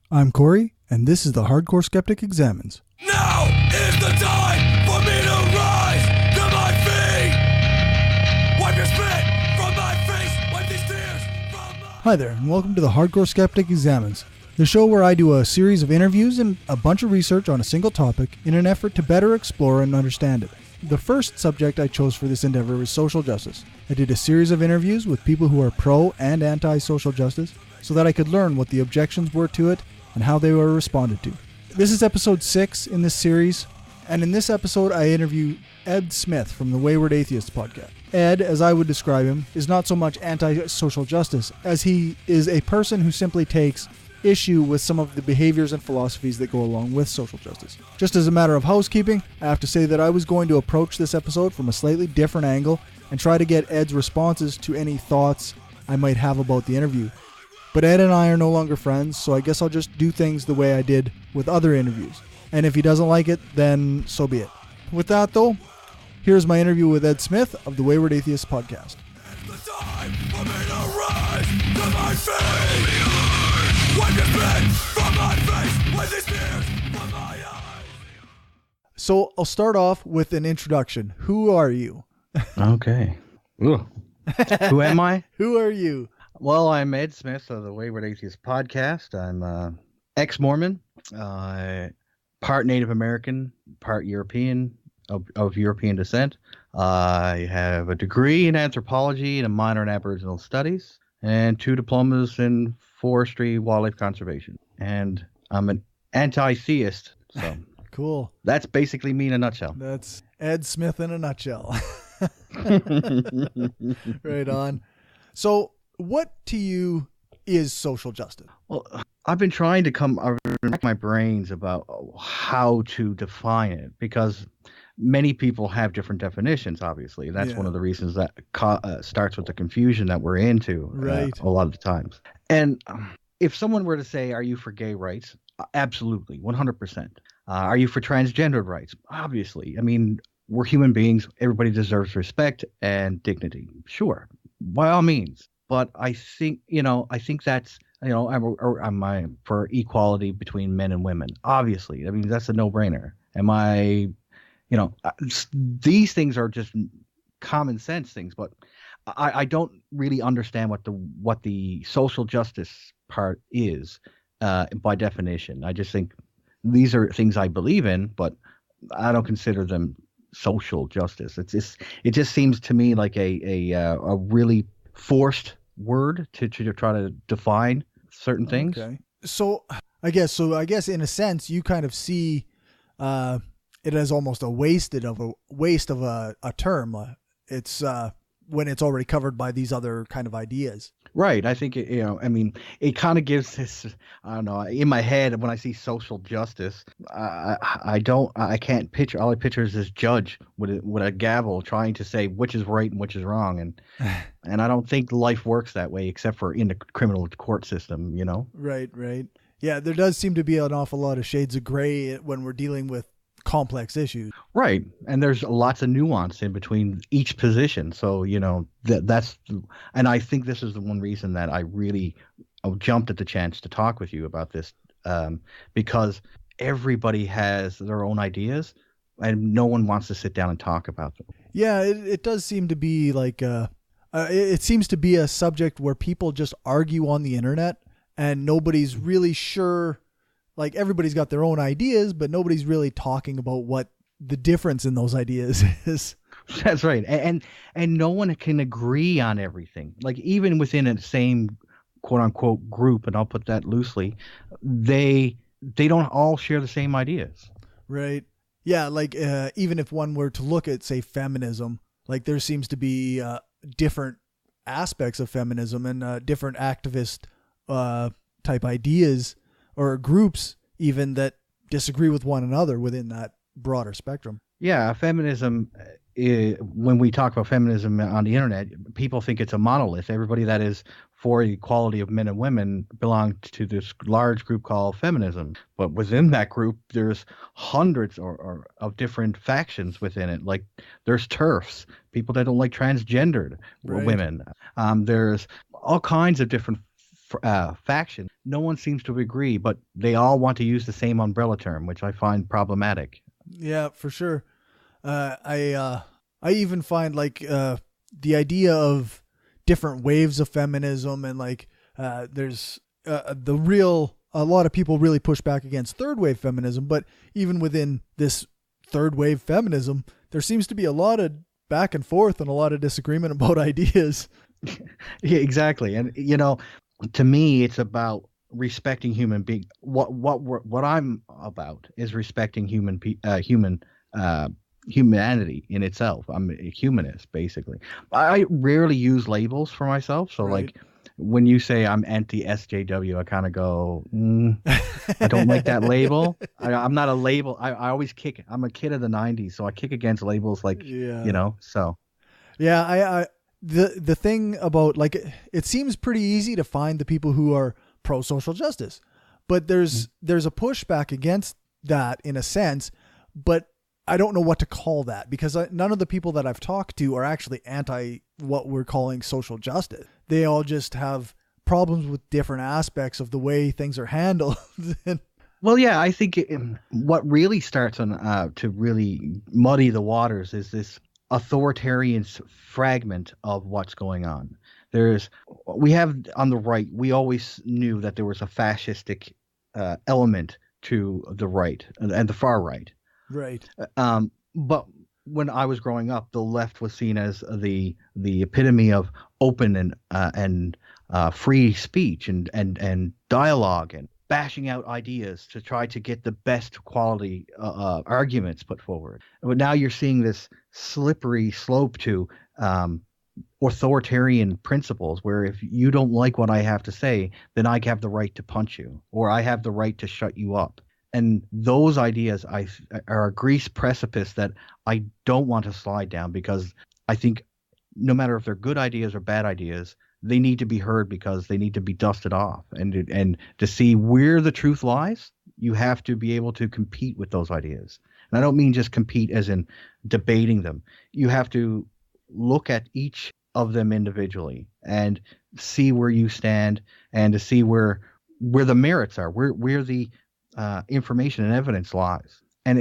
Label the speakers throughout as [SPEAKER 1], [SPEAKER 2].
[SPEAKER 1] I'm Corey, and this is the Hardcore Skeptic Examines.
[SPEAKER 2] Now is the time for me to rise to my feet. Wipe your spit from my face, wipe these tears from my...
[SPEAKER 1] Hi there, and welcome to the Hardcore Skeptic Examines, the show where I do a series of interviews and a bunch of research on a single topic in an effort to better explore and understand it. The first subject I chose for this endeavor is social justice. I did a series of interviews with people who are pro and anti-social justice so that I could learn what the objections were to it and how they were responded to. This is episode 6 in this series, and in this episode I interview Ed Smith from the Wayward Atheist podcast. Ed, as I would describe him, is not so much anti-social justice as he is a person who simply takes issue with some of the behaviors and philosophies that go along with social justice. Just as a matter of housekeeping, I have to say that I was going to approach this episode from a slightly different angle and try to get Ed's responses to any thoughts I might have about the interview. But Ed and I are no longer friends, so I guess I'll just do things the way I did with other interviews. And if he doesn't like it, then so be it. With that though, here's my interview with Ed Smith of the Wayward Atheist podcast.
[SPEAKER 2] It's the time for me to rise to my feet. Wipe your spit from my face, wipe these tears from my eyes.
[SPEAKER 1] So I'll start off with an introduction. Who are you?
[SPEAKER 3] Okay. Ooh. Who am I?
[SPEAKER 1] Who are you?
[SPEAKER 3] Well, I'm Ed Smith of the Wayward Atheist podcast. I'm ex-Mormon, part Native American, part European, of European descent. I have a degree in anthropology and a minor in Aboriginal studies, and 2 diplomas in forestry, wildlife conservation. And I'm an anti-theist, so
[SPEAKER 1] Cool.
[SPEAKER 3] that's basically me in a nutshell.
[SPEAKER 1] That's Ed Smith in a nutshell. Right on. So, what to you is social justice?
[SPEAKER 3] Well, I've been trying to rack my brains about how to define it because many people have different definitions, obviously. That's
[SPEAKER 1] Yeah.
[SPEAKER 3] one of the reasons that starts with the confusion that we're into
[SPEAKER 1] Right.
[SPEAKER 3] a lot of the times. And if someone were to say, are you for gay rights? Absolutely, 100%. Are you for transgendered rights? Obviously. I mean, we're human beings. Everybody deserves respect and dignity. Sure, by all means. But I think that's, I'm for equality between men and women. Obviously. I mean, that's a no-brainer. These things are just common sense things, but I don't really understand what the social justice part is by definition. I just think these are things I believe in, but I don't consider them social justice. It just seems to me like a really forced word to try to define certain things.
[SPEAKER 1] Okay. So I guess in a sense you kind of see it as almost a waste of a term. It's when it's already covered by these other kind of ideas.
[SPEAKER 3] Right. I think it kind of gives this, I don't know, in my head when I see social justice, I can't picture, all I picture is this judge with a gavel trying to say which is right and which is wrong. And I don't think life works that way except for in the criminal court system, you know?
[SPEAKER 1] Right. Yeah, there does seem to be an awful lot of shades of gray when we're dealing with complex issues.
[SPEAKER 3] Right. And there's lots of nuance in between each position. So, that's, and I think this is the one reason that I really jumped at the chance to talk with you about this, because everybody has their own ideas and no one wants to sit down and talk about them.
[SPEAKER 1] Yeah, it does seem to be like, it seems to be a subject where people just argue on the internet and nobody's really sure. Like, everybody's got their own ideas, but nobody's really talking about what the difference in those ideas is.
[SPEAKER 3] That's right. And no one can agree on everything. Like, even within the same quote unquote group, and I'll put that loosely, they don't all share the same ideas.
[SPEAKER 1] Right. Yeah. Like, even if one were to look at, say, feminism, like there seems to be different aspects of feminism and different activist type ideas or groups even that disagree with one another within that broader spectrum.
[SPEAKER 3] Yeah, feminism, when we talk about feminism on the internet, people think it's a monolith. Everybody that is for equality of men and women belong to this large group called feminism. But within that group, there's hundreds of different factions within it. Like there's TERFs, people that don't like transgendered women. There's all kinds of different faction, no one seems to agree, but they all want to use the same umbrella term, which I find problematic.
[SPEAKER 1] Yeah, for sure. I even find like the idea of different waves of feminism, and like there's a lot of people really push back against third wave feminism, but even within this third wave feminism, there seems to be a lot of back and forth and a lot of disagreement about ideas.
[SPEAKER 3] Yeah, exactly. And to me, it's about respecting human being. What I'm about is respecting humanity in itself. I'm a humanist, basically. I rarely use labels for myself. So,
[SPEAKER 1] Right.
[SPEAKER 3] like, when you say I'm anti SJW, I kind of go, I don't like that label. I'm not a label. I always kick. I'm a kid of the '90s, so I kick against labels. Like,
[SPEAKER 1] Yeah.
[SPEAKER 3] So
[SPEAKER 1] Yeah, I the thing about, like, it seems pretty easy to find the people who are pro social justice, but there's a pushback against that in a sense, but I don't know what to call that, because none of the people that I've talked to are actually anti what we're calling social justice. They all just have problems with different aspects of the way things are handled.
[SPEAKER 3] Well, yeah, I think what really starts to really muddy the waters is this authoritarian fragment of what's going on. We have on the right, we always knew that there was a fascistic element to the right and the far right.
[SPEAKER 1] Right.
[SPEAKER 3] But when I was growing up, the left was seen as the epitome of open and free speech and dialogue and bashing out ideas to try to get the best quality arguments put forward. But now you're seeing this slippery slope to authoritarian principles, where if you don't like what I have to say, then I have the right to punch you, or I have the right to shut you up. And those ideas are a grease precipice that I don't want to slide down, because I think no matter if they're good ideas or bad ideas, they need to be heard, because they need to be dusted off. And to see where the truth lies, you have to be able to compete with those ideas. And I don't mean just compete as in debating them. You have to look at each of them individually and see where you stand, and to see where the merits are, where the information and evidence lies. And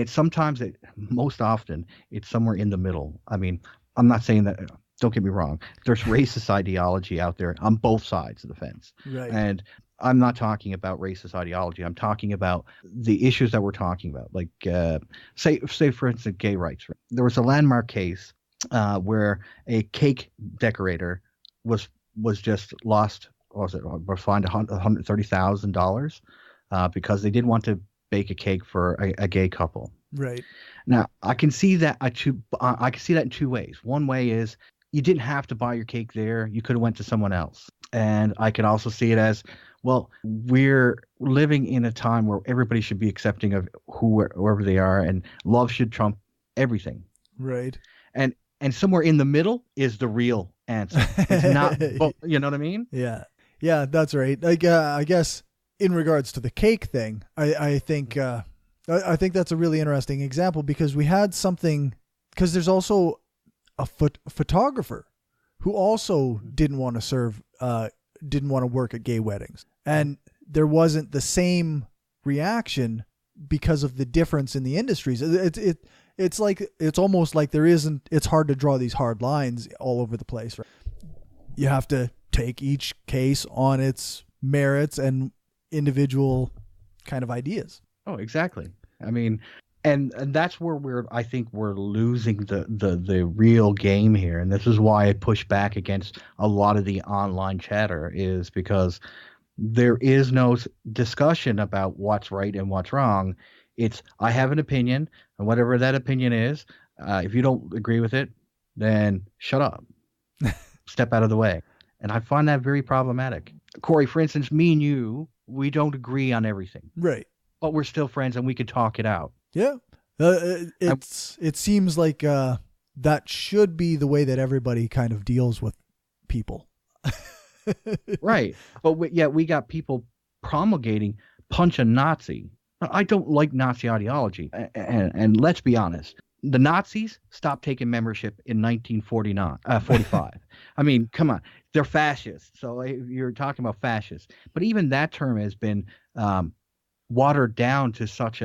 [SPEAKER 3] most often it's somewhere in the middle. I mean, I'm not saying that, don't get me wrong, there's racist ideology out there on both sides of the fence.
[SPEAKER 1] Right.
[SPEAKER 3] And I'm not talking about racist ideology. I'm talking about the issues that we're talking about. Like, say for instance, gay rights. There was a landmark case where a cake decorator was just lost. Was fined $130,000 because they didn't want to bake a cake for a gay couple.
[SPEAKER 1] Right.
[SPEAKER 3] Now, I can see that I can see that in two ways. One way is you didn't have to buy your cake there. You could have went to someone else. And I can also see it as, well, we're living in a time where everybody should be accepting of whoever they are, and love should trump everything.
[SPEAKER 1] Right.
[SPEAKER 3] And somewhere in the middle is the real answer. It's not, you know what I mean?
[SPEAKER 1] Yeah. Yeah, that's right. Like, I guess in regards to the cake thing, I think that's a really interesting example, because we had something, because there's also a photographer who also didn't want to work at gay weddings, and there wasn't the same reaction because of the difference in the industries. It's almost like it's hard to draw these hard lines all over the place, right? You have to take each case on its merits and individual kind of ideas.
[SPEAKER 3] Oh, exactly. I mean, and that's where I think we're losing the real game here. And this is why I push back against a lot of the online chatter, is because there is no discussion about what's right and what's wrong. It's, I have an opinion, and whatever that opinion is, if you don't agree with it, then shut up. Step out of the way. And I find that very problematic. Corey, for instance, me and you, we don't agree on everything.
[SPEAKER 1] Right.
[SPEAKER 3] But we're still friends, and we could talk it out.
[SPEAKER 1] Yeah. It seems like that should be the way that everybody kind of deals with people.
[SPEAKER 3] Right. But we got people promulgating punch a Nazi. I don't like Nazi ideology. And let's be honest, the Nazis stopped taking membership in 45. I mean, come on, they're fascists. So you're talking about fascists, but even that term has been watered down to such such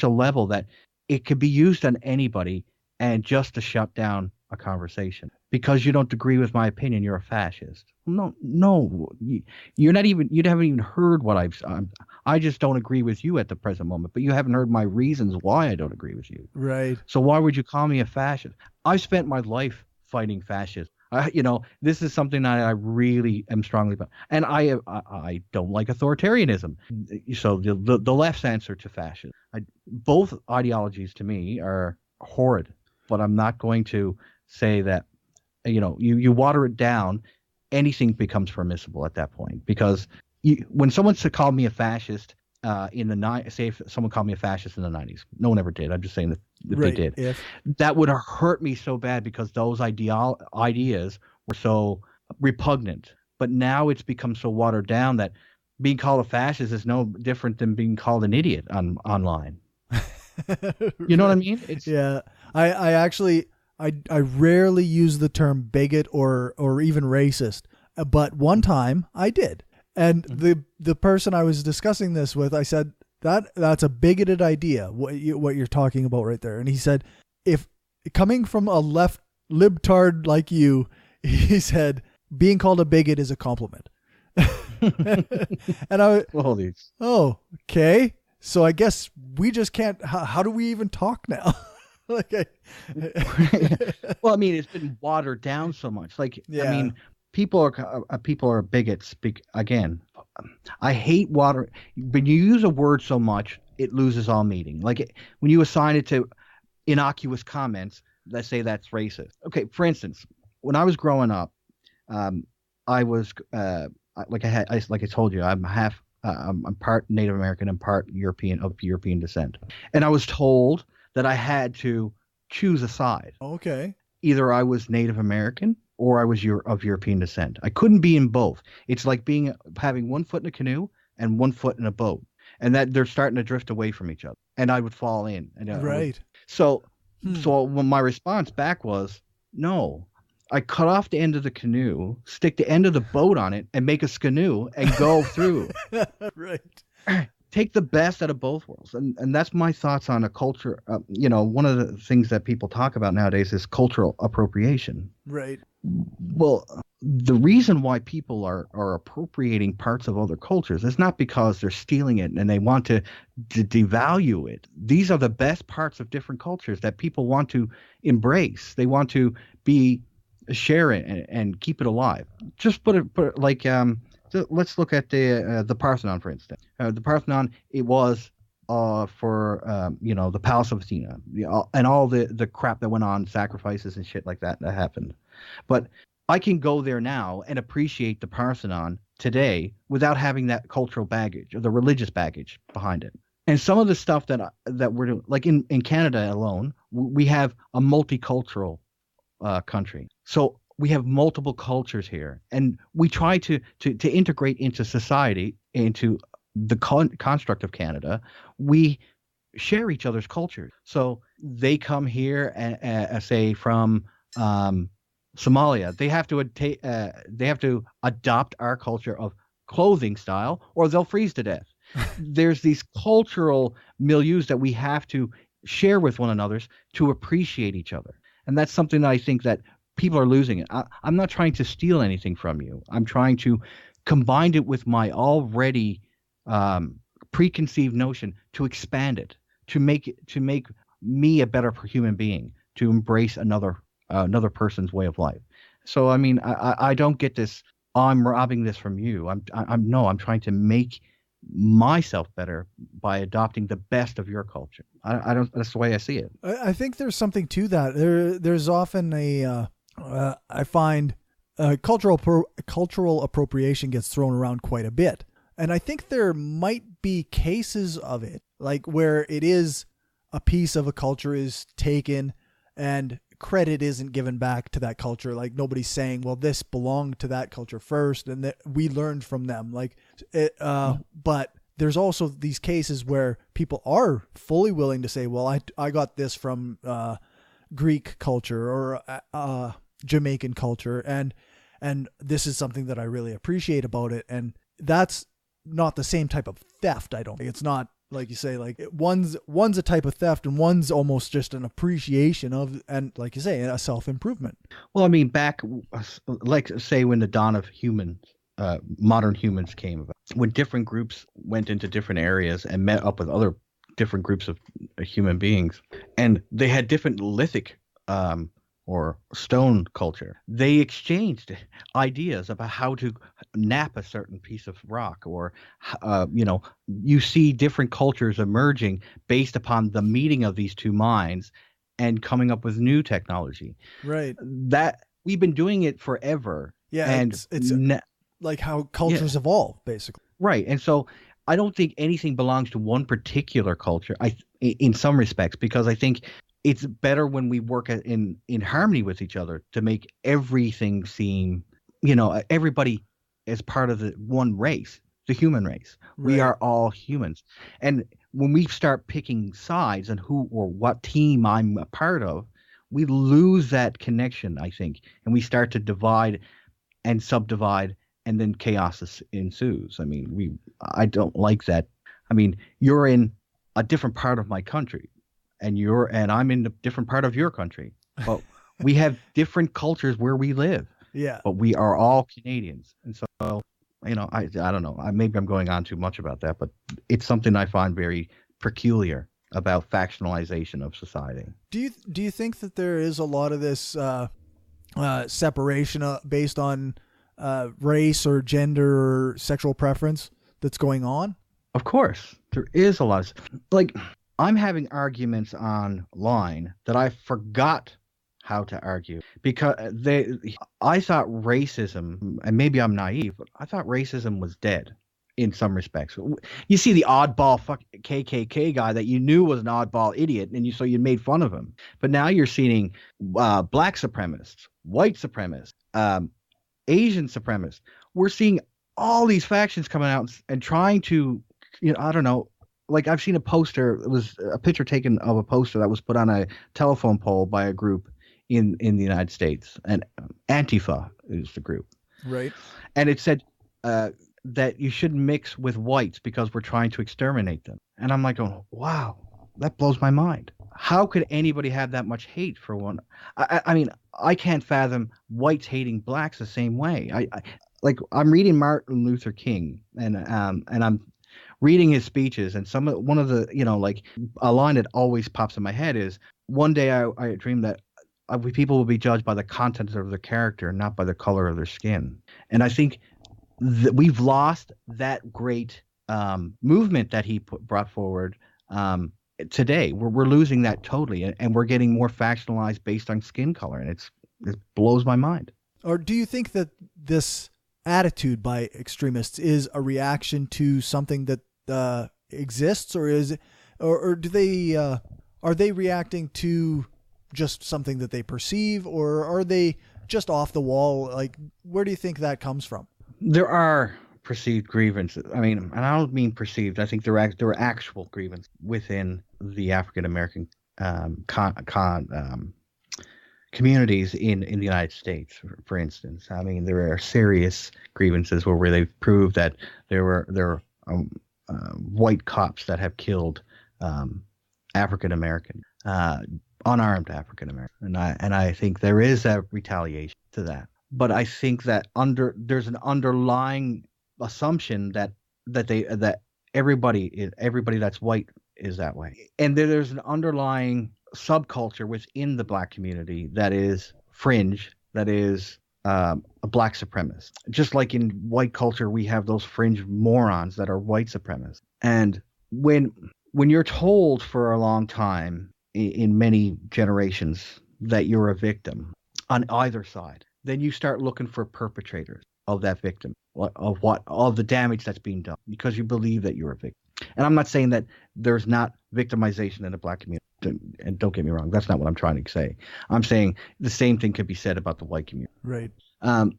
[SPEAKER 3] a level that it could be used on anybody and just to shut down a conversation. Because you don't agree with my opinion, you're a fascist. No, you're not even. You haven't even heard what I just don't agree with you at the present moment. But you haven't heard my reasons why I don't agree with you.
[SPEAKER 1] Right.
[SPEAKER 3] So why would you call me a fascist? I've spent my life fighting fascists. This is something that I really am strongly about, and I don't like authoritarianism. So the left's answer to fascism. Both ideologies to me are horrid, but I'm not going to say that. You water it down, anything becomes permissible at that point. Because when someone called me a fascist say if someone called me a fascist in the 90s, no one ever did. I'm just saying that if
[SPEAKER 1] Right,
[SPEAKER 3] they did, that would have hurt me so bad because those ideas were so repugnant. But now it's become so watered down that being called a fascist is no different than being called an idiot online. You know what I mean?
[SPEAKER 1] Yeah. I actually I rarely use the term bigot or even racist, but one time I did. And the person I was discussing this with, I said, that's a bigoted idea, what you're talking about right there. And he said, if coming from a left libtard like you, he said, being called a bigot is a compliment. And I oh, okay. So I guess we just can't, how do we even talk now?
[SPEAKER 3] Well, I mean, it's been watered down so much. I mean, people are bigots. Again, I hate water. When you use a word so much, it loses all meaning. When you assign it to innocuous comments, let's say that's racist. Okay, for instance, when I was growing up, I was like I told you, I'm part Native American and part European of European descent, and I was told that I had to choose a side.
[SPEAKER 1] Okay.
[SPEAKER 3] Either I was Native American or I was of European descent. I couldn't be in both. It's like having one foot in a canoe and one foot in a boat, and that they're starting to drift away from each other, and I would fall in.
[SPEAKER 1] Right.
[SPEAKER 3] So when my response back was, no, I cut off the end of the canoe, stick the end of the boat on it, and make a skanoe and go through.
[SPEAKER 1] Right.
[SPEAKER 3] Take the best out of both worlds. And that's my thoughts on a culture. One of the things that people talk about nowadays is cultural appropriation.
[SPEAKER 1] Right.
[SPEAKER 3] Well, the reason why people are appropriating parts of other cultures is not because they're stealing it and they want to devalue it. These are the best parts of different cultures that people want to embrace. They want to share it and keep it alive. Just put it like so let's look at the Parthenon, for instance. The Parthenon, it was for the Palace of Athena, and all the crap that went on, sacrifices and shit like that happened. But I can go there now and appreciate the Parthenon today without having that cultural baggage or the religious baggage behind it. And some of the stuff that we're doing, like in Canada alone, we have a multicultural country. So we have multiple cultures here, and we try to integrate into society, into the construct of Canada. We share each other's cultures. So they come here and say from Somalia, they have to adopt our culture of clothing style, or they'll freeze to death. There's these cultural milieus that we have to share with one another to appreciate each other, and that's something that I think that people are losing it. I'm not trying to steal anything from you. I'm trying to combine it with my already preconceived notion to expand it, to make me a better human being, to embrace another person's way of life. So I mean, I don't get this. I'm robbing this from you. I'm trying to make myself better by adopting the best of your culture. I don't. That's the way I see it.
[SPEAKER 1] I think there's something to that. There's often I find cultural appropriation gets thrown around quite a bit. And I think there might be cases of it, like where it is a piece of a culture is taken and credit isn't given back to that culture. Like nobody's saying, well, this belonged to that culture first and that we learned from them. But there's also these cases where people are fully willing to say, well, I got this from Greek culture or Jamaican culture, and this is something that I really appreciate about it. And that's not the same type of theft. I don't think it's not, like you say, like one's a type of theft and one's almost just an appreciation of, and like you say, a self-improvement.
[SPEAKER 3] Well, I mean, back, like say when the dawn of humans, modern humans came about, when different groups went into different areas and met up with other different groups of human beings, and they had different lithic or stone culture. They exchanged ideas about how to nap a certain piece of rock, or, you see different cultures emerging based upon the meeting of these two minds and coming up with new technology.
[SPEAKER 1] Right.
[SPEAKER 3] That we've been doing it forever.
[SPEAKER 1] Yeah.
[SPEAKER 3] And
[SPEAKER 1] it's like how cultures evolve, basically.
[SPEAKER 3] Right. And so I don't think anything belongs to one particular culture, in some respects, because I think it's better when we work in harmony with each other to make everything seem, everybody as part of the one race, the human race. Right. We are all humans. And when we start picking sides and who or what team I'm a part of, we lose that connection, I think, and we start to divide and subdivide, and then chaos ensues. I mean, I don't like that. I mean, you're in a different part of my country, and I'm in a different part of your country, but we have different cultures where we live.
[SPEAKER 1] Yeah.
[SPEAKER 3] But we are all Canadians. And so, I don't know. Maybe I'm going on too much about that, but it's something I find very peculiar about factionalization of society.
[SPEAKER 1] Do you think that there is a lot of this separation based on race or gender or sexual preference that's going on?
[SPEAKER 3] Of course, there is a lot. Like, I'm having arguments online that I forgot how to argue because I thought racism, and maybe I'm naive, but I thought racism was dead in some respects. You see the oddball KKK guy that you knew was an oddball idiot, and so you made fun of him. But now you're seeing black supremacists, white supremacists, Asian supremacists. We're seeing all these factions coming out and trying to, I don't know. Like, I've seen a poster. It was a picture taken of a poster that was put on a telephone pole by a group in the United States, and Antifa is the group.
[SPEAKER 1] Right.
[SPEAKER 3] And it said that you shouldn't mix with whites because we're trying to exterminate them. And I'm like, oh, wow, that blows my mind. How could anybody have that much hate for one? I mean, I can't fathom whites hating blacks the same way. I'm reading Martin Luther King, and I'm reading his speeches, and one of the, a line that always pops in my head is, one day I dreamed that people will be judged by the content of their character, not by the color of their skin. And I think that we've lost that great movement that he brought forward today. We're losing that totally, and we're getting more factionalized based on skin color, and it blows my mind.
[SPEAKER 1] Or do you think that this attitude by extremists is a reaction to something that exists, or is it, or do they are they reacting to just something that they perceive, or are they just off the wall? Like, where do you think that comes from?
[SPEAKER 3] There are perceived grievances. I mean, and I don't mean perceived. I think there are actual grievances within the African American communities in the United States, for instance. I mean, there are serious grievances where they've proved that there were white cops that have killed African American, unarmed African American, and I think there is a retaliation to that. But I think that there's an underlying assumption that everybody that's white is that way, and there's an underlying subculture within the black community that is fringe, that is a black supremacist. Just like in white culture, we have those fringe morons that are white supremacists. And when you're told for a long time, in many generations, that you're a victim on either side, then you start looking for perpetrators of that victim, of the damage that's being done, because you believe that you're a victim. And I'm not saying that there's not victimization in the black community, and don't get me wrong, that's not what I'm trying to say. I'm saying the same thing could be said about the white community.
[SPEAKER 1] Right.
[SPEAKER 3] And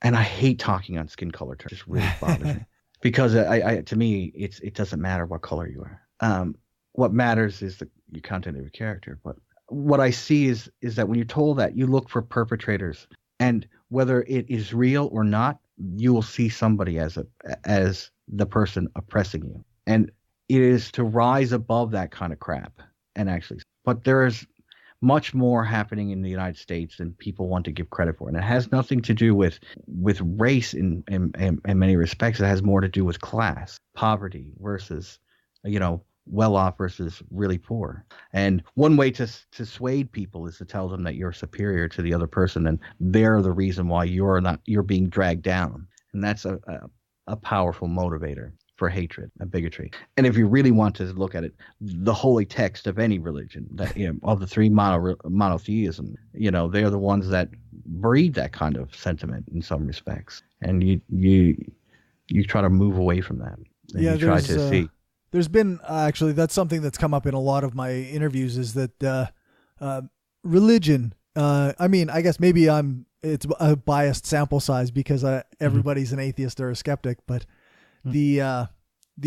[SPEAKER 3] I hate talking on skin color terms. It just really bothers me. because to me, it doesn't matter what color you are. What matters is the content of your character. But what I see is that when you're told that, you look for perpetrators, and whether it is real or not, you will see somebody as the person oppressing you, and it is to rise above that kind of crap and actually. But there is much more happening in the United States than people want to give credit for, and it has nothing to do with race in many respects. It has more to do with class, poverty versus, well off versus really poor. And one way to dissuade people is to tell them that you're superior to the other person, and they're the reason why you're being dragged down. And that's a powerful motivator for hatred and bigotry. And if you really want to look at it, the holy text of any religion, that of the three monotheism, they are the ones that breed that kind of sentiment in some respects. And you try to move away from that. And you try to see.
[SPEAKER 1] There's been actually, that's something that's come up in a lot of my interviews, is that religion. I guess maybe it's a biased sample size because everybody's an atheist or a skeptic, but the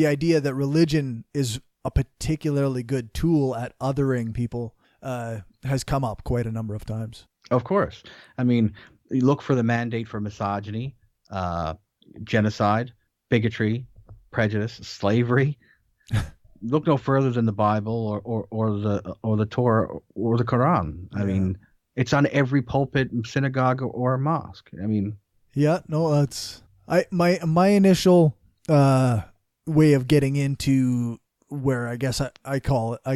[SPEAKER 1] idea that religion is a particularly good tool at othering people has come up quite a number of times.
[SPEAKER 3] Of course. I mean, you look for the mandate for misogyny, genocide, bigotry, prejudice, slavery. Look no further than the Bible or the Torah or the Quran. I mean, it's on every pulpit, synagogue, or mosque. I mean,
[SPEAKER 1] that's my initial way of getting into where I guess I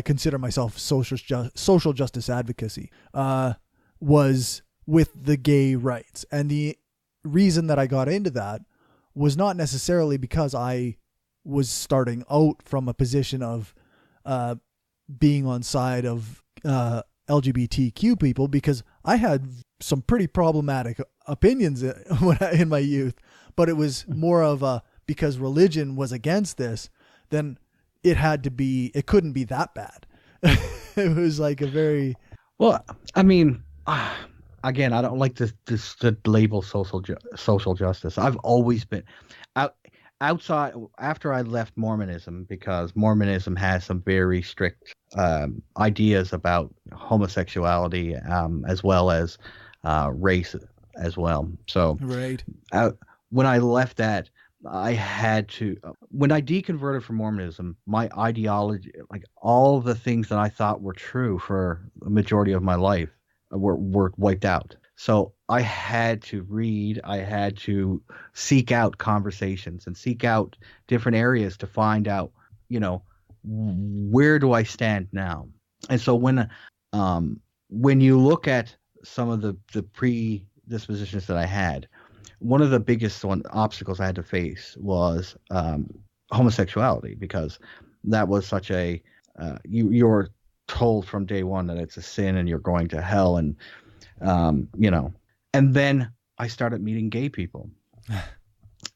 [SPEAKER 1] consider myself social justice advocacy was with the gay rights, and the reason that I got into that was not necessarily because I was starting out from a position of being on side of LGBTQ people, because I had some pretty problematic opinions in my youth, but it was more of because religion was against this, then it couldn't be that bad. It was like a very...
[SPEAKER 3] Well, I mean, again, I don't like to label social justice. I've always been outside after I left Mormonism, because Mormonism has some very strict ideas about homosexuality, as well as race as well. So
[SPEAKER 1] right.
[SPEAKER 3] When I left that, I had to, when I deconverted from Mormonism, my ideology, like all the things that I thought were true for a majority of my life, were wiped out. So I had to read, I had to seek out conversations and seek out different areas to find out, where do I stand now? And so when you look at some of the predispositions that I had, one of the biggest obstacles I had to face was homosexuality, because that was such a you're told from day one that it's a sin and you're going to hell, and and then I started meeting gay people,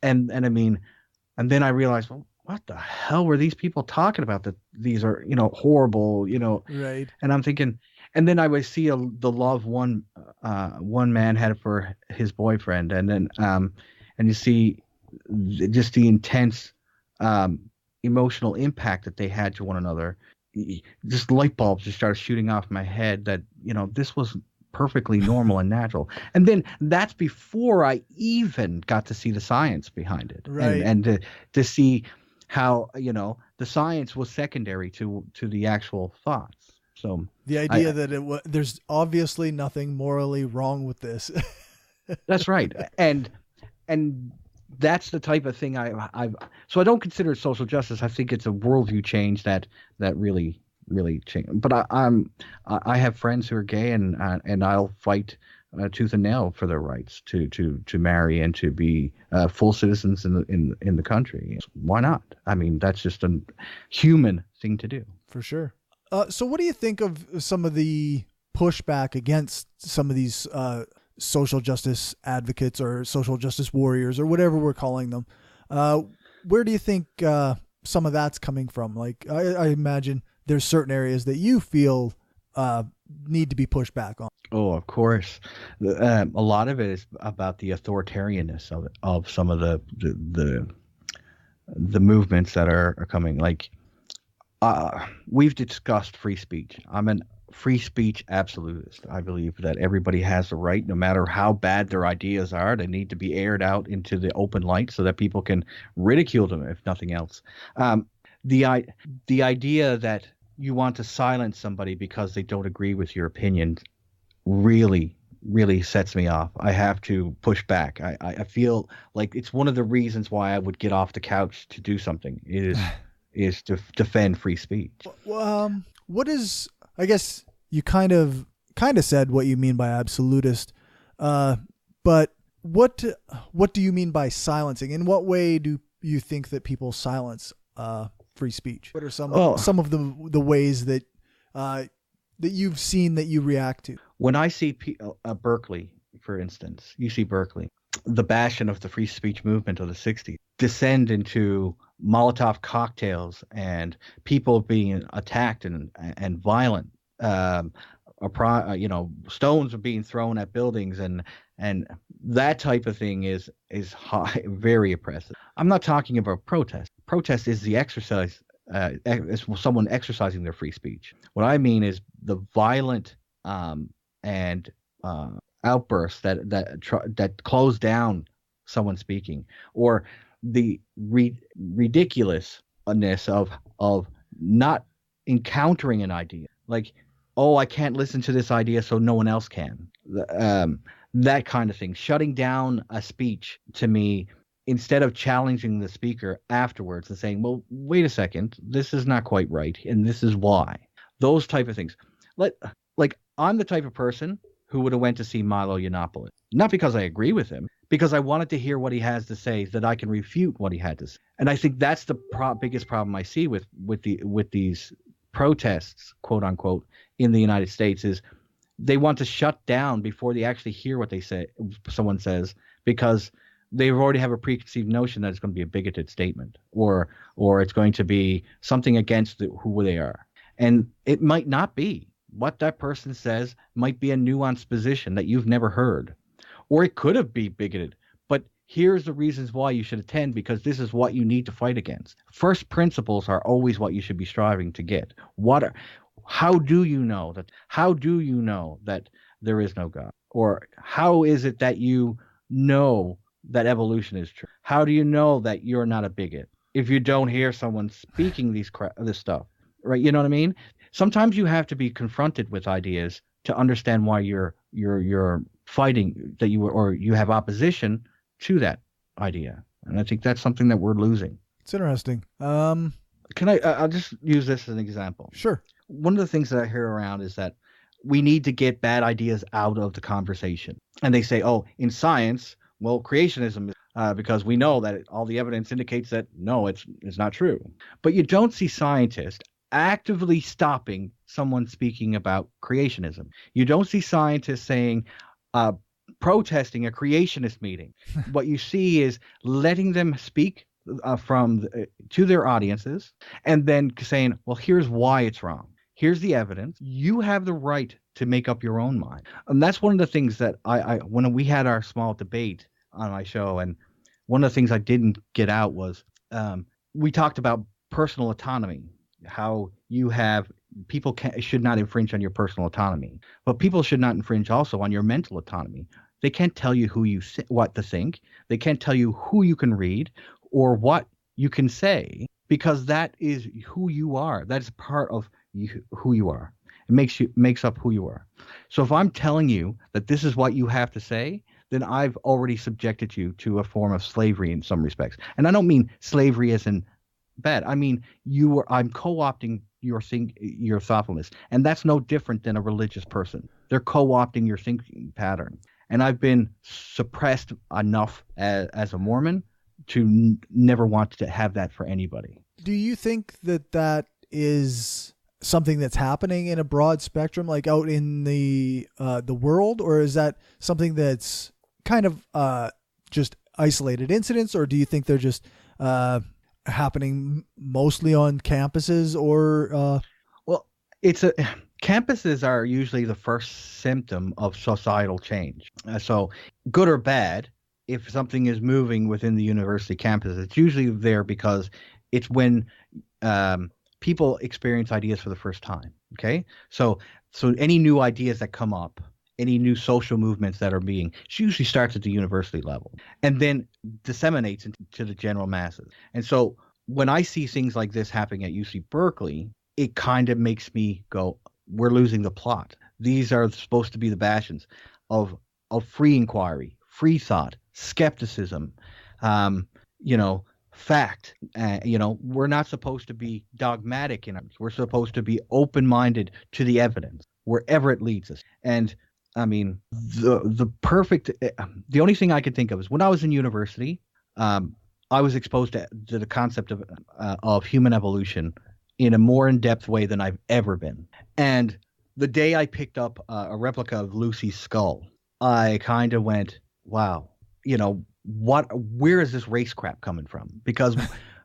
[SPEAKER 3] and then I realized, well, what the hell were these people talking about? That these are horrible,
[SPEAKER 1] right?
[SPEAKER 3] And I'm thinking. And then I would see the love one man had for his boyfriend, and then and you see just the intense emotional impact that they had to one another. Just light bulbs just started shooting off my head that this was perfectly normal and natural. And then that's before I even got to see the science behind it,
[SPEAKER 1] right?
[SPEAKER 3] And to see how the science was secondary to the actual thoughts. So
[SPEAKER 1] the idea that there's obviously nothing morally wrong with this.
[SPEAKER 3] That's right. And that's the type of thing so I don't consider it social justice. I think it's a worldview change that really, really changed. But I have friends who are gay, and I'll fight tooth and nail for their rights to marry and to be full citizens in the country. Why not? I mean, that's just a human thing to do.
[SPEAKER 1] For sure. So what do you think of some of the pushback against some of these social justice advocates or social justice warriors or whatever we're calling them? Where do you think some of that's coming from? Like, I imagine there's certain areas that you feel need to be pushed back on.
[SPEAKER 3] Oh, of course. A lot of it is about the authoritarianness of some of the movements that are coming. Like we've discussed free speech. I'm an free speech absolutist. I believe that everybody has the right, no matter how bad their ideas are, they need to be aired out into the open light so that people can ridicule them, if nothing else. The idea that you want to silence somebody because they don't agree with your opinion really sets me off. I have to push back. I feel like it's one of the reasons why I would get off the couch to do something is to defend free speech.
[SPEAKER 1] What is, I guess you kind of said what you mean by absolutist, but what do you mean by silencing? In what way do you think that people silence free speech? What are some of the ways that that you've seen that you react to?
[SPEAKER 3] When I see Berkeley, for instance, UC Berkeley, the bastion of the free speech movement of the 60s, descend into Molotov cocktails and people being attacked and violent. Stones are being thrown at buildings and that type of thing is high, very oppressive. I'm not talking about protest. Protest is the exercise. Is someone exercising their free speech. What I mean is the violent and outbursts that close down someone speaking, or the ridiculousness of not encountering an idea. Like, oh, I can't listen to this idea, so no one else can. That kind of thing. Shutting down a speech, to me, instead of challenging the speaker afterwards and saying, well, wait a second, this is not quite right, and this is why. Those type of things. Like I'm the type of person who would have went to see Milo Yiannopoulos. Not because I agree with him, because I wanted to hear what he has to say, so that I can refute what he had to say. And I think that's the biggest problem I see with these protests, quote unquote, in the United States, is they want to shut down before they actually hear what someone says, because they already have a preconceived notion that it's going to be a bigoted statement or it's going to be something against who they are. And it might not be. What that person says might be a nuanced position that you've never heard, or it could have been bigoted. But here's the reasons why you should attend, because this is what you need to fight against. First principles are always what you should be striving to get. How do you know that? How do you know that there is no God? Or how is it that you know that evolution is true? How do you know that you're not a bigot if you don't hear someone speaking this stuff, right? You know what I mean? Sometimes you have to be confronted with ideas to understand why you're fighting you have opposition to that idea. And I think that's something that we're losing.
[SPEAKER 1] It's interesting.
[SPEAKER 3] I'll just use this as an example.
[SPEAKER 1] Sure.
[SPEAKER 3] One of the things that I hear around is that we need to get bad ideas out of the conversation. And they say, oh, in science, well, creationism, because we know that all the evidence indicates that, no, it's not true. But you don't see scientists actively stopping someone speaking about creationism. You don't see scientists saying, protesting a creationist meeting. What you see is letting them speak to their audiences, and then saying, well, here's why it's wrong. Here's the evidence. You have the right to make up your own mind. And that's one of the things that I when we had our small debate on my show, and one of the things I didn't get out was we talked about personal autonomy, how people should not infringe on your personal autonomy, but people should not infringe also on your mental autonomy. They can't tell you what to think. They can't tell you who you can read or what you can say, because that is who you are. That is part of who you are. It makes up who you are. So if I'm telling you that this is what you have to say, then I've already subjected you to a form of slavery in some respects. And I don't mean slavery as in bad. I mean I'm co-opting your thoughtfulness, and that's no different than a religious person. They're co-opting your thinking pattern. And I've been suppressed enough as a Mormon to never want to have that for anybody.
[SPEAKER 1] Do you think that is something that's happening in a broad spectrum, like out in the world, or is that something that's kind of just isolated incidents, or do you think they're just happening mostly on campuses, or
[SPEAKER 3] well, campuses are usually the first symptom of societal change. So good or bad, if something is moving within the university campus, it's usually there because it's when people experience ideas for the first time. Okay, so any new ideas that come up, any new social movements that are being, it usually starts at the university level and then disseminates into the general masses. And so when I see things like this happening at UC Berkeley, it kind of makes me go, we're losing the plot. These are supposed to be the bastions of free inquiry, free thought, skepticism, fact. We're not supposed to be dogmatic in it. We're supposed to be open-minded to the evidence wherever it leads us. And I mean, the only thing I could think of is when I was in university, I was exposed to the concept of human evolution in a more in-depth way than I've ever been. And the day I picked up a replica of Lucy's skull, I kind of went, wow, where is this race crap coming from? Because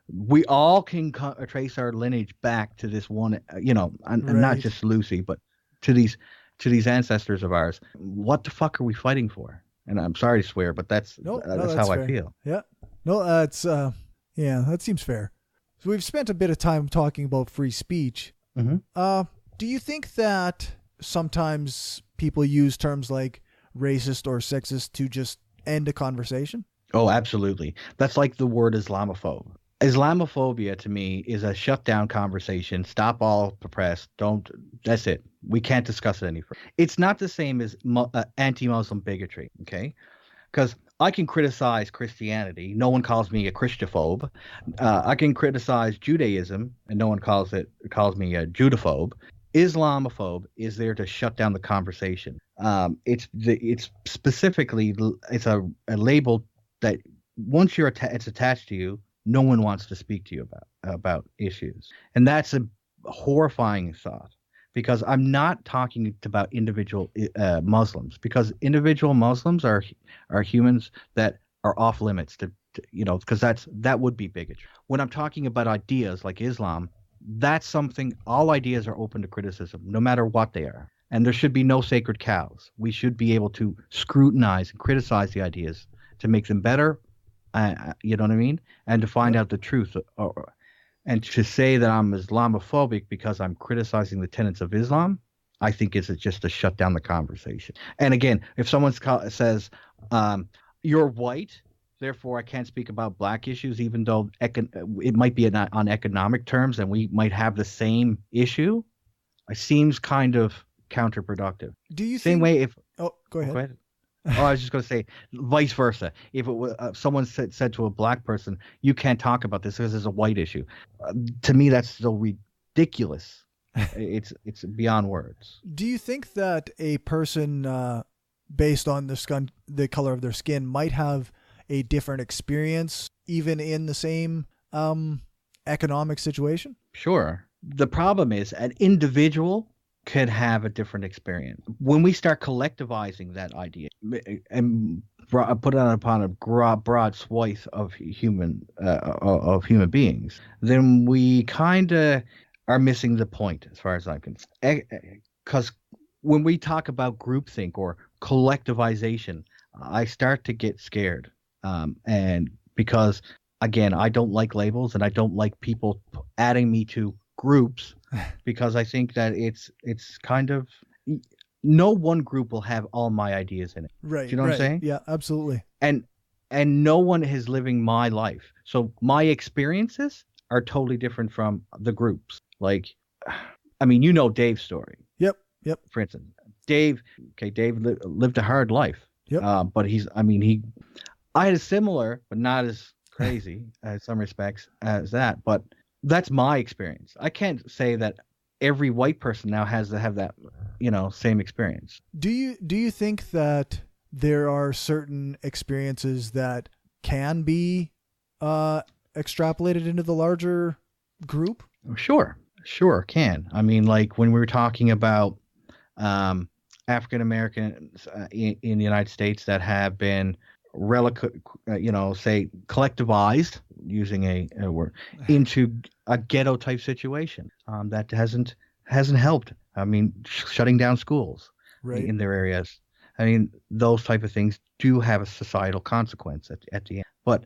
[SPEAKER 3] we all can trace our lineage back to this one, and not just Lucy, but to these ancestors of ours. What the fuck are we fighting for? And I'm sorry to swear, but that's how
[SPEAKER 1] fair.
[SPEAKER 3] I feel.
[SPEAKER 1] Yeah. No, that's that seems fair. So we've spent a bit of time talking about free speech.
[SPEAKER 3] Mm-hmm.
[SPEAKER 1] Do you think that sometimes people use terms like racist or sexist to just end a conversation?
[SPEAKER 3] Oh, absolutely. That's like the word Islamophobe. Islamophobia to me is a shut down conversation. Stop all press. That's it. We can't discuss it any further. It's not the same as anti-Muslim bigotry. Okay. Because I can criticize Christianity. No one calls me a Christophobe. I can criticize Judaism and no one calls me a Judophobe. Islamophobe is there to shut down the conversation. It's specifically, it's a label that once it's attached to you, no one wants to speak to you about issues. And that's a horrifying thought, because I'm not talking about individual Muslims, because individual Muslims are humans that are off limits because that would be bigotry. When I'm talking about ideas like Islam, that's something, all ideas are open to criticism, no matter what they are. And there should be no sacred cows. We should be able to scrutinize and criticize the ideas to make them better, you know what I mean? And to find out the truth. And to say that I'm Islamophobic because I'm criticizing the tenets of Islam, I think is just to shut down the conversation. And again, if someone says, you're white, therefore I can't speak about black issues, even though it might be on economic terms and we might have the same issue, it seems kind of counterproductive.
[SPEAKER 1] Do you
[SPEAKER 3] Same way if...
[SPEAKER 1] Oh, go ahead.
[SPEAKER 3] Go ahead. Oh, I was just going to say vice versa. If it was someone said to a black person, you can't talk about this because it's a white issue. To me, that's so ridiculous. It's beyond words.
[SPEAKER 1] Do you think that a person, based on the color of their skin, might have a different experience even in the same economic situation?
[SPEAKER 3] Sure. The problem is an individual could have a different experience. When we start collectivizing that idea and put it upon a broad swath of human beings, then we kind of are missing the point, as far as I'm concerned. Because when we talk about groupthink or collectivization, I start to get scared, and because again, I don't like labels and I don't like people adding me to groups, because I think that it's kind of, no one group will have all my ideas in it.
[SPEAKER 1] Right.
[SPEAKER 3] Do you know what I'm saying?
[SPEAKER 1] Yeah, absolutely.
[SPEAKER 3] And no one is living my life. So my experiences are totally different from the groups. Like, I mean, Dave's story.
[SPEAKER 1] Yep.
[SPEAKER 3] For instance, Dave lived a hard life.
[SPEAKER 1] Yep.
[SPEAKER 3] But I had a similar, but not as crazy in some respects as that. But that's my experience. I can't say that every white person now has to have that, same experience.
[SPEAKER 1] Do you think that there are certain experiences that can be extrapolated into the larger group?
[SPEAKER 3] Sure, can. I mean, like when we were talking about African Americans in the United States that have been collectivized, using a word, into a ghetto type situation that hasn't helped. I mean, shutting down schools in their areas I mean, those type of things do have a societal consequence at the end. But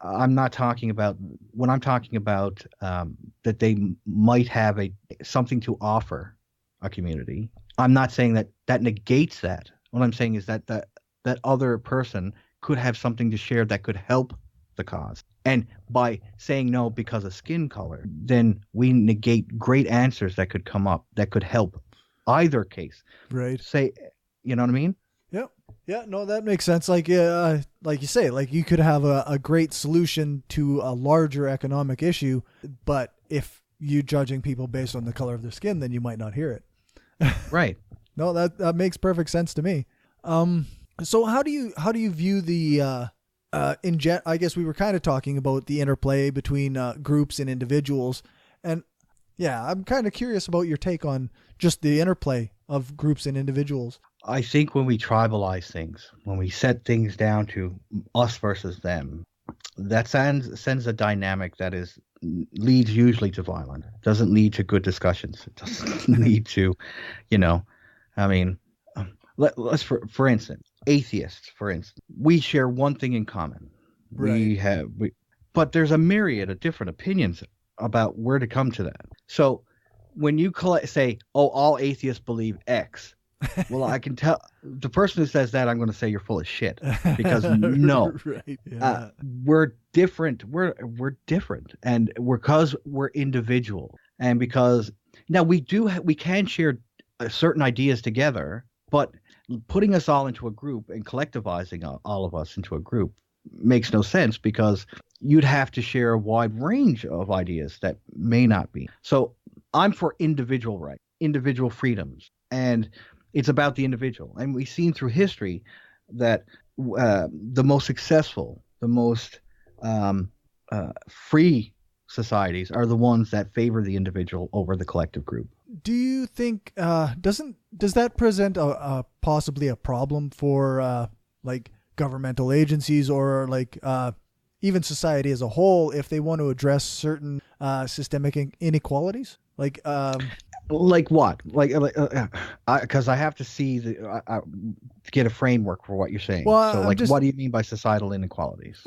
[SPEAKER 3] I'm not talking about when I'm talking about that they might have something to offer a community. I'm not saying that negates that. What I'm saying is that that other person could have something to share that could help the cause. And by saying no because of skin color, then we negate great answers that could come up that could help either case.
[SPEAKER 1] Right.
[SPEAKER 3] Say, you know what I mean?
[SPEAKER 1] Yeah. Yeah. No, that makes sense. Like you say, like you could have a great solution to a larger economic issue, but if you judging people based on the color of their skin, then you might not hear it.
[SPEAKER 3] Right.
[SPEAKER 1] No, that makes perfect sense to me. So how do you view the I guess we were kind of talking about the interplay between groups and individuals, and yeah, I'm kind of curious about your take on just the interplay of groups and individuals.
[SPEAKER 3] I think when we tribalize things, when we set things down to us versus them, that sends a dynamic that leads usually to violence. It doesn't lead to good discussions. It doesn't lead to, I mean, let's for instance, atheists, for instance, we share one thing in common.
[SPEAKER 1] Right.
[SPEAKER 3] But there's a myriad of different opinions about where to come to that. So when you say, oh, all atheists believe X, well, I can tell the person who says that, I'm going to say you're full of shit, because no,
[SPEAKER 1] right. Yeah.
[SPEAKER 3] We're different. We're different, and because we're individual, and because now we can share certain ideas together, but putting us all into a group and collectivizing all of us into a group makes no sense, because you'd have to share a wide range of ideas that may not be. So I'm for individual rights, individual freedoms, and it's about the individual. And we've seen through history that the most successful, the most free societies are the ones that favor the individual over the collective group.
[SPEAKER 1] Do you think does that present possibly a problem for like governmental agencies or like even society as a whole if they want to address certain systemic inequalities? Like
[SPEAKER 3] what? Because I have to see to get a framework for what you're saying.
[SPEAKER 1] Well,
[SPEAKER 3] so what do you mean by societal inequalities?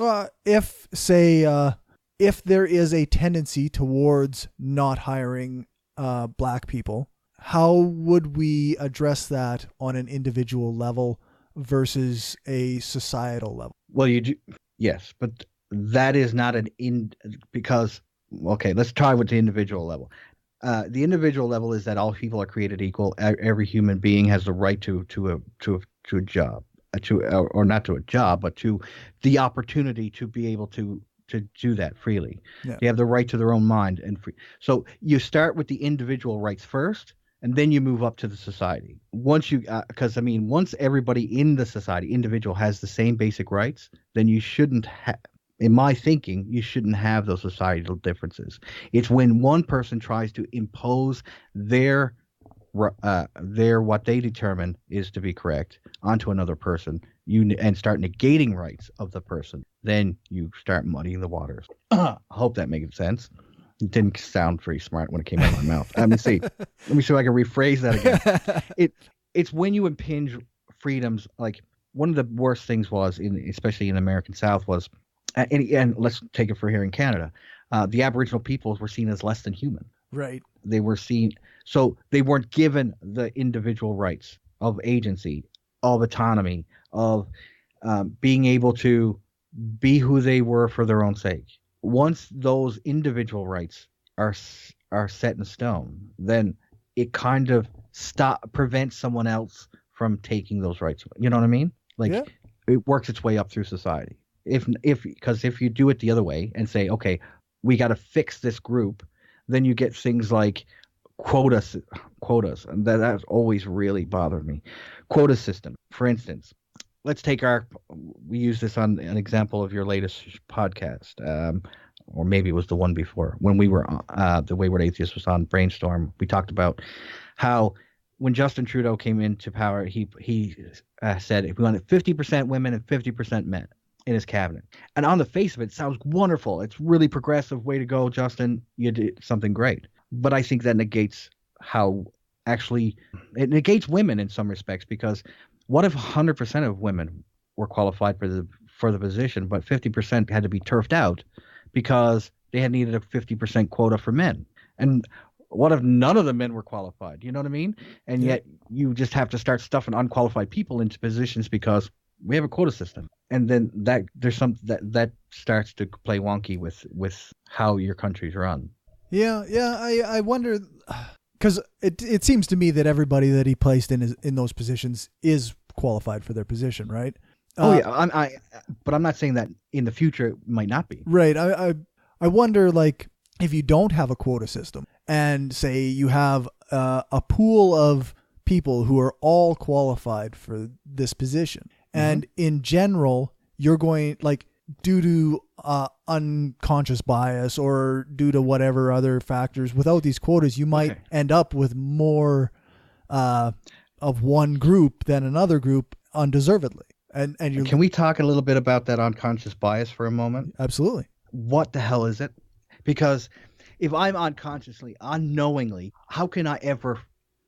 [SPEAKER 1] If there is a tendency towards not hiring black people, how would we address that on an individual level versus a societal level?
[SPEAKER 3] Well, you do, yes, but that is not because okay, let's try with the individual level. The individual level is that all people are created equal. Every human being has the right to a job, or not to a job, but to the opportunity to be able to do that freely.
[SPEAKER 1] Yeah.
[SPEAKER 3] They have the right to their own mind and free. So you start with the individual rights first, and then you move up to the society. Once once everybody in the society, individual, has the same basic rights, then you shouldn't have. In my thinking, you shouldn't have those societal differences. It's when one person tries to impose their what they determine is to be correct onto another person, and start negating rights of the person, then you start muddying the waters. I hope that makes sense. It didn't sound very smart when it came out of my mouth. Let me see. Let me see if I can rephrase that again. It's when you impinge freedoms. Like, one of the worst things was, especially in the American South, was, and let's take it for here in Canada, the Aboriginal peoples were seen as less than human.
[SPEAKER 1] Right.
[SPEAKER 3] They were seen, so they weren't given the individual rights of agency, of autonomy, of being able to be who they were for their own sake. Once those individual rights are set in stone, then it kind of prevents someone else from taking those rights. You know what I mean? Like, yeah. It works its way up through society. Because if you do it the other way and say, okay, we got to fix this group, then you get things like quotas, and that's always really bothered me. Quota system, for instance. Let's take we use this on an example of your latest podcast, or maybe it was the one before, when we were the Wayward Atheist was on Brainstorm. We talked about how when Justin Trudeau came into power, he said if we wanted 50% women and 50% men in his cabinet. And on the face of it, sounds wonderful. It's really progressive. Way to go, Justin. You did something great. But I think that negates it negates women in some respects, because What if 100% of women were qualified for the position, but 50% had to be turfed out because they had needed a 50% quota for men? And what if none of the men were qualified? You know what I mean? And
[SPEAKER 1] Yeah.
[SPEAKER 3] yet you just have to start stuffing unqualified people into positions because we have a quota system. And then that starts to play wonky with how your country's run.
[SPEAKER 1] Yeah, I wonder, because it seems to me that everybody that he placed in those positions is qualified for their position, right?
[SPEAKER 3] But I'm not saying that in the future it might not be.
[SPEAKER 1] Right. I wonder, like, if you don't have a quota system and say you have a pool of people who are all qualified for this position, and in general, you're going, like, due to unconscious bias or due to whatever other factors, without these quotas, you might end up with more of one group than another group undeservedly. And you
[SPEAKER 3] Can we talk a little bit about that unconscious bias for a moment?
[SPEAKER 1] Absolutely.
[SPEAKER 3] What the hell is it? Because if I'm unknowingly, how can I ever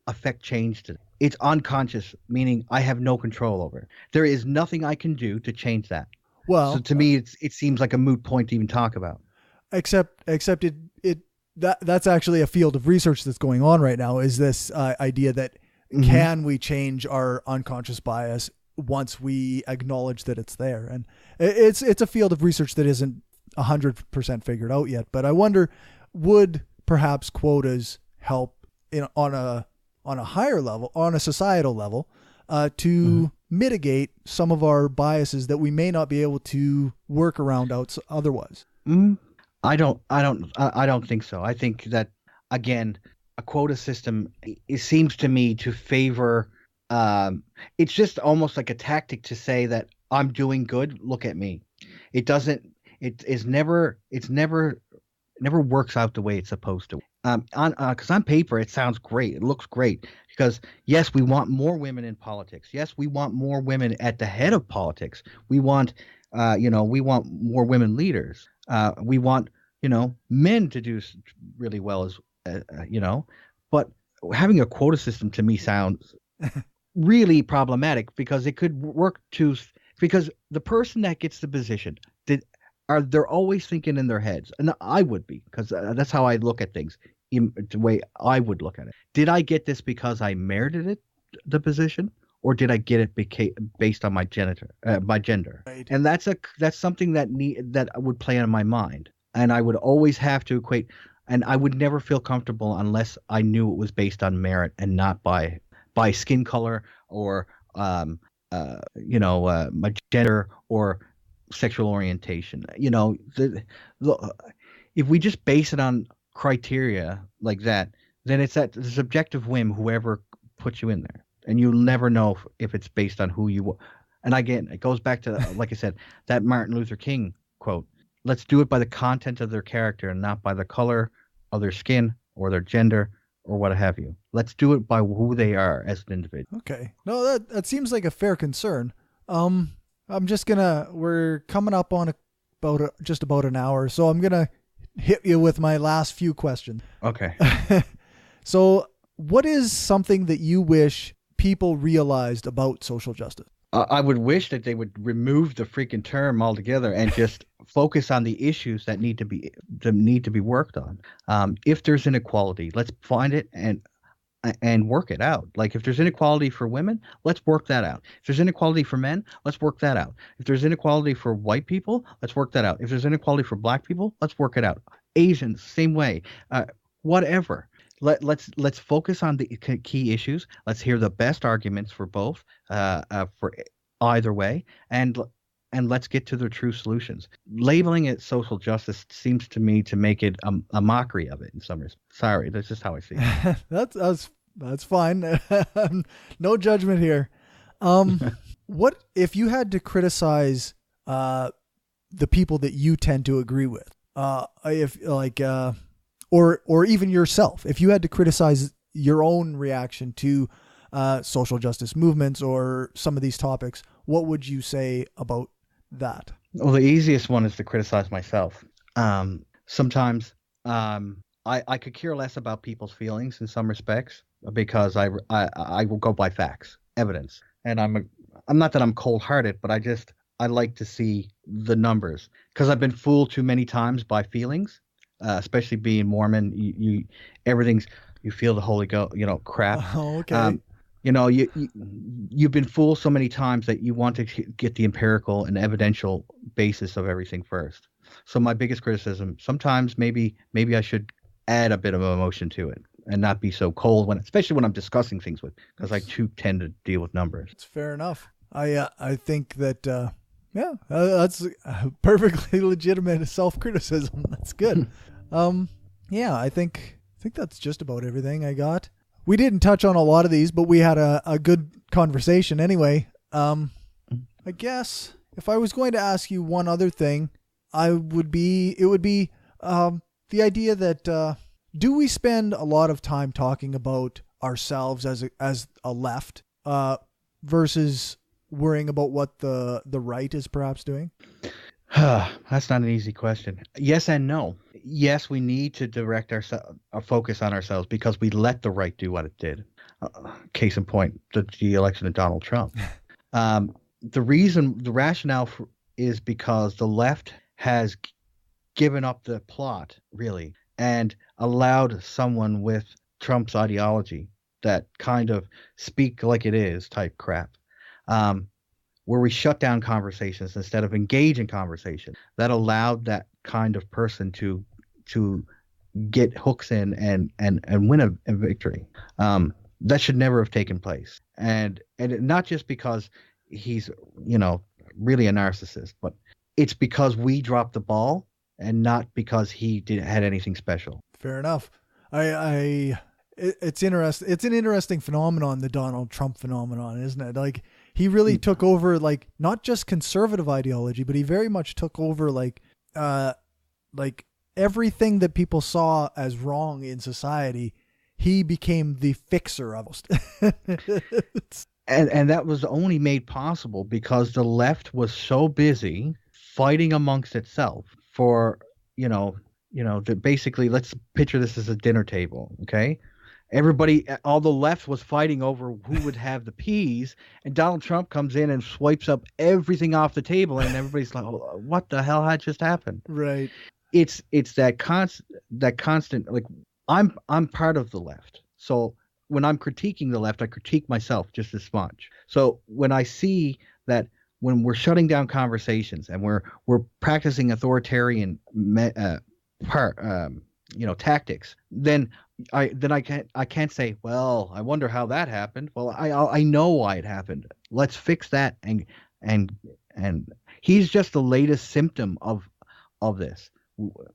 [SPEAKER 3] affect change to it? It's unconscious, meaning I have no control over it. There is nothing I can do to change that.
[SPEAKER 1] Well,
[SPEAKER 3] so to me, it seems like a moot point to even talk about.
[SPEAKER 1] Except that's actually a field of research that's going on right now. Is this idea that can we change our unconscious bias once we acknowledge that it's there? And it's a field of research that isn't 100% figured out yet. But I wonder, would perhaps quotas help on a higher level, on a societal level, to mitigate some of our biases that we may not be able to work around otherwise?
[SPEAKER 3] I don't think so. I think that, again, a quota system, it seems to me to favor, it's just almost like a tactic to say that I'm doing good, look at me. It never works out the way it's supposed to. Because on paper, it sounds great. It looks great because, yes, we want more women in politics. Yes, we want more women at the head of politics. We want, we want more women leaders. We want, men to do really well as, but having a quota system to me sounds really problematic because it could work because the person that gets the position they're always thinking in their heads, and I would be, because that's how I look at things, the way I would look at it. Did I get this because I merited the position, or did I get it based on my gender? Right. And that's something that would play on my mind, and I would always have to equate, and I would never feel comfortable unless I knew it was based on merit and not by skin color or my gender or sexual orientation. If we just base it on criteria like that, then it's at the subjective whim whoever puts you in there, and you'll never know if it's based on who you. And again, it goes back to, like I said, that Martin Luther King quote: "Let's do it by the content of their character and not by the color of their skin or their gender or what have you. Let's do it by who they are as an individual."
[SPEAKER 1] Okay, no, that seems like a fair concern. We're coming up on just about an hour, so I'm going to hit you with my last few questions.
[SPEAKER 3] Okay.
[SPEAKER 1] So what is something that you wish people realized about social justice?
[SPEAKER 3] I would wish that they would remove the freaking term altogether and just focus on the issues that need to be worked on. If there's inequality, let's find it and work it out. Like, if there's inequality for women, let's work that out. If there's inequality for men, let's work that out. If there's inequality for white people, let's work that out. If there's inequality for black people, let's work it out. Asians, same way. Whatever. Let's focus on the key issues. Let's hear the best arguments for both, for either way, and let's get to the true solutions. Labeling it social justice seems to me to make it a mockery of it in some respects. Sorry, that's just how I see it.
[SPEAKER 1] That's fine. No judgment here. What if you had to criticize the people that you tend to agree with? Or even yourself, if you had to criticize your own reaction to social justice movements or some of these topics, what would you say about that?
[SPEAKER 3] Well, the easiest one is to criticize myself. Sometimes I could care less about people's feelings in some respects because I will go by facts, evidence. and I'm not that I'm cold-hearted, but I like to see the numbers because I've been fooled too many times by feelings, especially being Mormon. You feel the Holy Ghost, crap.
[SPEAKER 1] Oh, okay.
[SPEAKER 3] You've been fooled so many times that you want to get the empirical and evidential basis of everything first. So my biggest criticism, sometimes maybe I should add a bit of emotion to it and not be so cold especially when I'm discussing things because I too tend to deal with numbers.
[SPEAKER 1] It's fair enough. I think that that's a perfectly legitimate self-criticism. That's good. I think that's just about everything I got. We didn't touch on a lot of these, but we had a good conversation anyway. I guess if I was going to ask you one other thing, it would be the idea that do we spend a lot of time talking about ourselves as a left versus worrying about what the right is perhaps doing?
[SPEAKER 3] That's not an easy question. Yes and no. Yes, we need to direct our focus on ourselves because we let the right do what it did. Case in point, the election of Donald Trump. The rationale is because the left has given up the plot, really, and allowed someone with Trump's ideology, that kind of speak like it is type crap, where we shut down conversations instead of engage in conversation, that allowed that kind of person to get hooks in and win a victory. That should never have taken place. And not just because he's, really a narcissist, but it's because we dropped the ball and not because he had anything special.
[SPEAKER 1] Fair enough. It's interesting. It's an interesting phenomenon, the Donald Trump phenomenon, isn't it? Like, he really took over, like, not just conservative ideology, but he very much took over like everything that people saw as wrong in society. He became the fixer of it.
[SPEAKER 3] And that was only made possible because the left was so busy fighting amongst itself for, basically, let's picture this as a dinner table, okay? Everybody, all the left was fighting over who would have the peas, and Donald Trump comes in and swipes up everything off the table, and everybody's like, oh, what the hell had just happened?
[SPEAKER 1] Right.
[SPEAKER 3] It's that constant, like, I'm part of the left. So when I'm critiquing the left, I critique myself just as much. So when I see that when we're shutting down conversations and we're practicing authoritarian tactics, then I can't say, well, I wonder how that happened. Well, I know why it happened. Let's fix that. And he's just the latest symptom of this.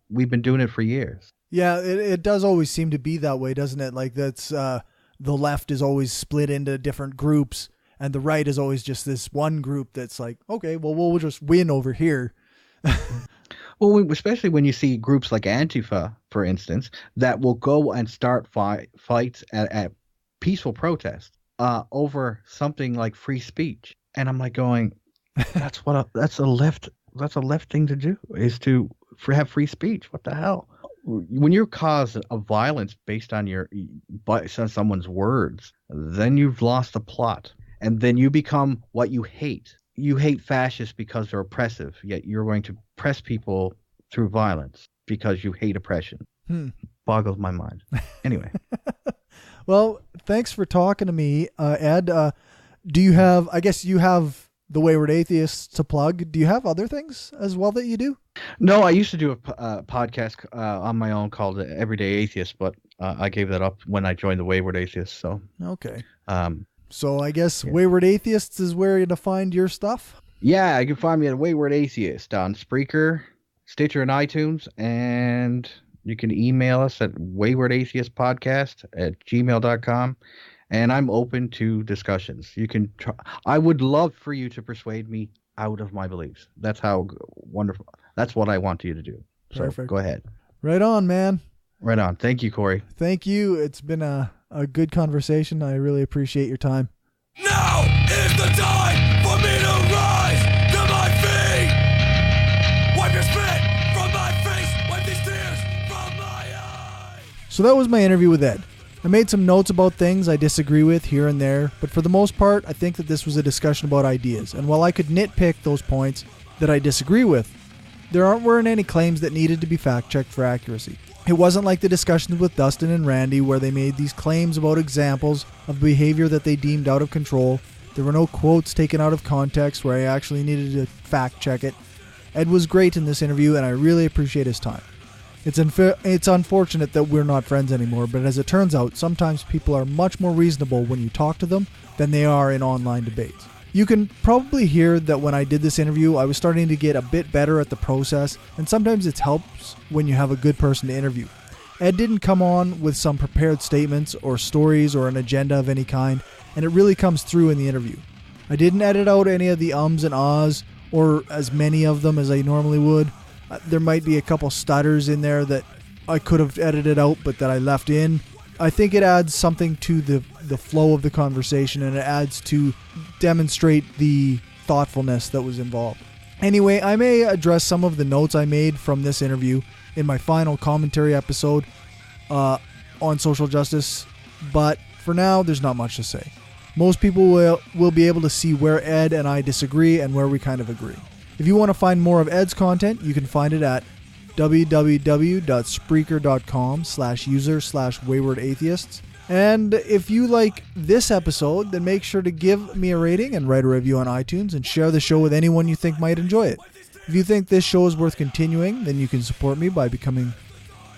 [SPEAKER 3] We've been doing it for years.
[SPEAKER 1] Yeah, it does always seem to be that way, doesn't it? Like, that's the left is always split into different groups, and the right is always just this one group that's like, okay, well, we'll just win over here.
[SPEAKER 3] Well, especially when you see groups like Antifa, for instance, that will go and start fights at peaceful protest over something like free speech, and I'm like going, that's a left thing to do, is to have free speech. What the hell? When you're cause of violence based on someone's words, then you've lost the plot, and then you become what you hate. You hate fascists because they're oppressive, yet you're going to oppress people through violence because you hate oppression. Boggles my mind. Anyway.
[SPEAKER 1] Well, thanks for talking to me, Ed. Do you have, I guess you have the Wayward Atheists to plug. Do you have other things as well that you do?
[SPEAKER 3] No, I used to do a podcast on my own called Everyday Atheist, but I gave that up when I joined the Wayward Atheists. So
[SPEAKER 1] okay. So I guess Wayward Atheists is where you're going to find your stuff?
[SPEAKER 3] Yeah, you can find me at Wayward Atheist on Spreaker, Stitcher, and iTunes, and you can email us at waywardatheistpodcast@gmail.com, and I'm open to discussions. You can try. I would love for you to persuade me out of my beliefs. That's how wonderful. That's what I want you to do. So
[SPEAKER 1] Perfect.
[SPEAKER 3] Go ahead.
[SPEAKER 1] Right on, man.
[SPEAKER 3] Right on. Thank you, Corey.
[SPEAKER 1] Thank you. It's been a good conversation. I really appreciate your time.
[SPEAKER 2] Now is the time for me to rise to my feet. Wipe your spit from my face, wipe these tears from my eyes.
[SPEAKER 1] So that was my interview with Ed. I made some notes about things I disagree with here and there, but for the most part, I think that this was a discussion about ideas, and while I could nitpick those points that I disagree with, there weren't any claims that needed to be fact-checked for accuracy. It wasn't like the discussions with Dustin and Randy where they made these claims about examples of behavior that they deemed out of control. There were no quotes taken out of context where I actually needed to fact-check it. Ed was great in this interview, and I really appreciate his time. It's unfortunate that we're not friends anymore, but as it turns out, sometimes people are much more reasonable when you talk to them than they are in online debates. You can probably hear that when I did this interview, I was starting to get a bit better at the process, and sometimes it helps when you have a good person to interview. Ed didn't come on with some prepared statements or stories or an agenda of any kind, and it really comes through in the interview. I didn't edit out any of the ums and ahs, or as many of them as I normally would. There might be a couple stutters in there that I could have edited out, but that I left in. I think it adds something to the flow of the conversation, and it adds to demonstrate the thoughtfulness that was involved. Anyway, I may address some of the notes I made from this interview in my final commentary episode on social justice, but for now, there's not much to say. Most people will be able to see where Ed and I disagree and where we kind of agree. If you want to find more of Ed's content, you can find it at www.spreaker.com/user/waywardatheists. And if you like this episode, then make sure to give me a rating and write a review on iTunes and share the show with anyone you think might enjoy it. If you think this show is worth continuing, then you can support me by becoming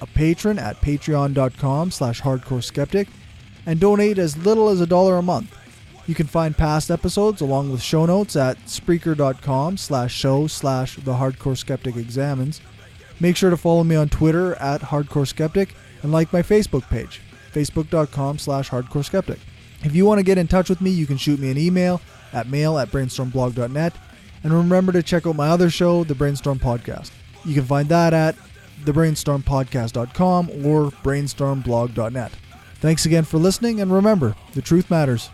[SPEAKER 1] a patron at patreon.com/hardcoreskeptic and donate as little as $1 a month. You can find past episodes along with show notes at Spreaker.com/show/thehardcoreskepticexamines. Make sure to follow me on Twitter at hardcoreskeptic and like my Facebook page, facebook.com/hardcoreskeptic. If you want to get in touch with me, you can shoot me an email at mail@brainstormblog.net. And remember to check out my other show, The Brainstorm Podcast. You can find that at thebrainstormpodcast.com or brainstormblog.net. Thanks again for listening, and remember, the truth matters.